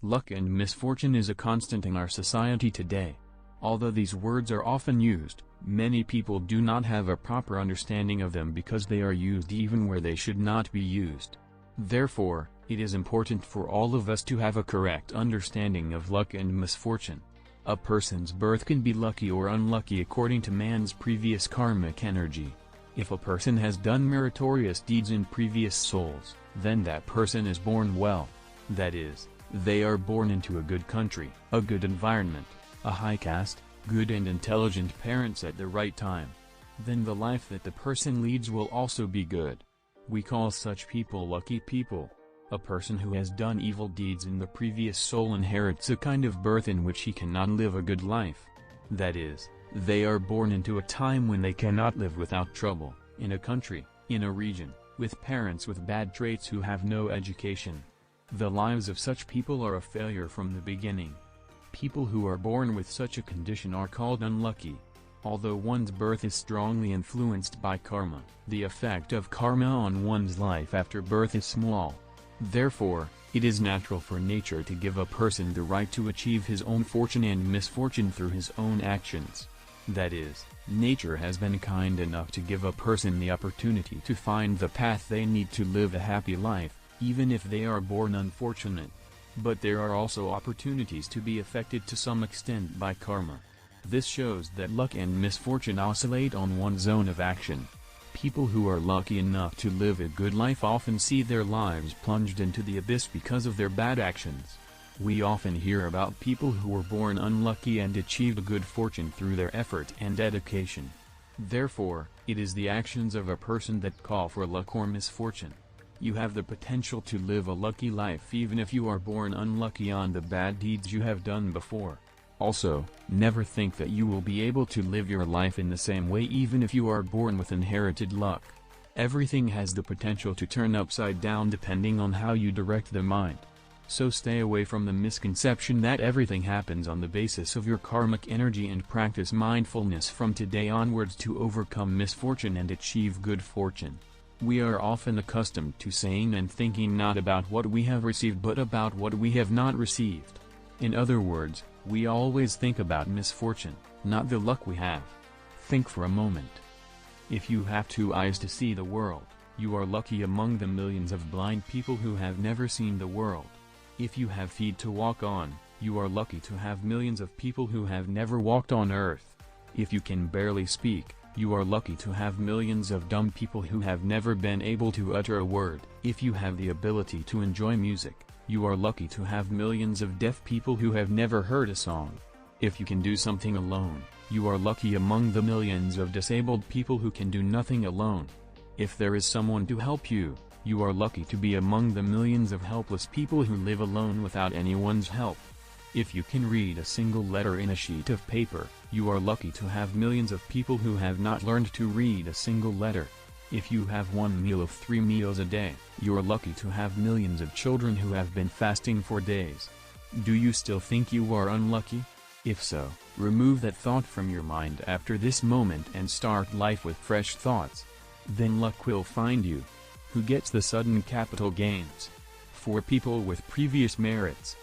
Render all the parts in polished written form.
Luck and misfortune is a constant in our society today. Although these words are often used, many people do not have a proper understanding of them because they are used even where they should not be used. Therefore, it is important for all of us to have a correct understanding of luck and misfortune. A person's birth can be lucky or unlucky according to man's previous karmic energy. If a person has done meritorious deeds in previous souls, then that person is born well. That is, they are born into a good country, a good environment, a high caste, good and intelligent parents at the right time. Then the life that the person leads will also be good. We call such people lucky people. A person who has done evil deeds in the previous soul inherits a kind of birth in which he cannot live a good life. That is, they are born into a time when they cannot live without trouble, in a country, in a region, with parents with bad traits who have no education. The lives of such people are a failure from the beginning. People who are born with such a condition are called unlucky. Although one's birth is strongly influenced by karma, the effect of karma on one's life after birth is small. Therefore, it is natural for nature to give a person the right to achieve his own fortune and misfortune through his own actions. That is, nature has been kind enough to give a person the opportunity to find the path they need to live a happy life, even if they are born unfortunate. But there are also opportunities to be affected to some extent by karma. This shows that luck and misfortune oscillate on one zone of action. People who are lucky enough to live a good life often see their lives plunged into the abyss because of their bad actions. We often hear about people who were born unlucky and achieved good fortune through their effort and dedication. Therefore, it is the actions of a person that call for luck or misfortune. You have the potential to live a lucky life even if you are born unlucky on the bad deeds you have done before. Also, never think that you will be able to live your life in the same way even if you are born with inherited luck. Everything has the potential to turn upside down depending on how you direct the mind. So stay away from the misconception that everything happens on the basis of your karmic energy and practice mindfulness from today onwards to overcome misfortune and achieve good fortune. We are often accustomed to saying and thinking not about what we have received but about what we have not received. In other words, we always think about misfortune, not the luck we have. Think for a moment. If you have 2 eyes to see the world, you are lucky among the millions of blind people who have never seen the world. If you have feet to walk on, you are lucky to have millions of people who have never walked on earth. If you can barely speak, you are lucky to have millions of dumb people who have never been able to utter a word. If you have the ability to enjoy music, you are lucky to have millions of deaf people who have never heard a song. If you can do something alone, you are lucky among the millions of disabled people who can do nothing alone. If there is someone to help you, you are lucky to be among the millions of helpless people who live alone without anyone's help. If you can read a single letter in a sheet of paper, you are lucky to have millions of people who have not learned to read a single letter. If you have 1 meal of 3 meals a day, you are lucky to have millions of children who have been fasting for days. Do you still think you are unlucky? If so, remove that thought from your mind after this moment and start life with fresh thoughts. Then luck will find you. Who gets the sudden capital gains? For people with previous merits.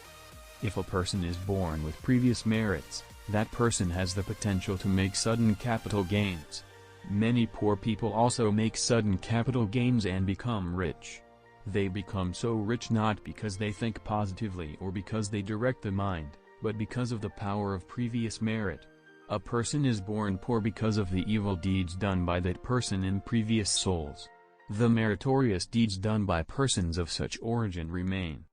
If a person is born with previous merits, that person has the potential to make sudden capital gains. Many poor people also make sudden capital gains and become rich. They become so rich not because they think positively or because they direct the mind, but because of the power of previous merit. A person is born poor because of the evil deeds done by that person in previous souls. The meritorious deeds done by persons of such origin remain.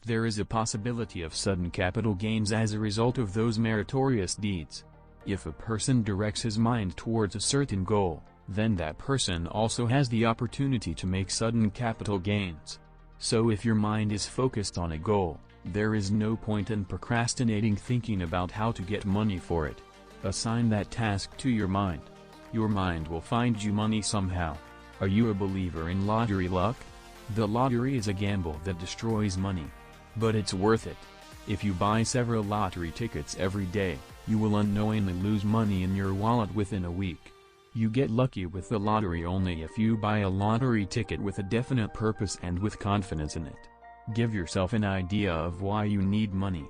There is a possibility of sudden capital gains as a result of those meritorious deeds. If a person directs his mind towards a certain goal, then that person also has the opportunity to make sudden capital gains. So if your mind is focused on a goal, there is no point in procrastinating thinking about how to get money for it. Assign that task to your mind. Your mind will find you money somehow. Are you a believer in lottery luck? The lottery is a gamble that destroys money. But it's worth it. If you buy several lottery tickets every day, you will unknowingly lose money in your wallet within a week. You get lucky with the lottery only if you buy a lottery ticket with a definite purpose and with confidence in it. Give yourself an idea of why you need money.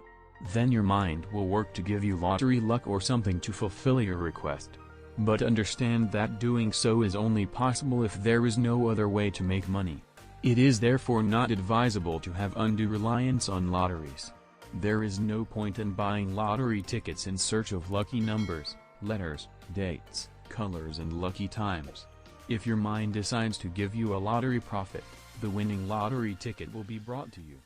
Then your mind will work to give you lottery luck or something to fulfill your request. But understand that doing so is only possible if there is no other way to make money. It is therefore not advisable to have undue reliance on lotteries. There is no point in buying lottery tickets in search of lucky numbers, letters, dates, colors and lucky times. If your mind decides to give you a lottery profit, the winning lottery ticket will be brought to you.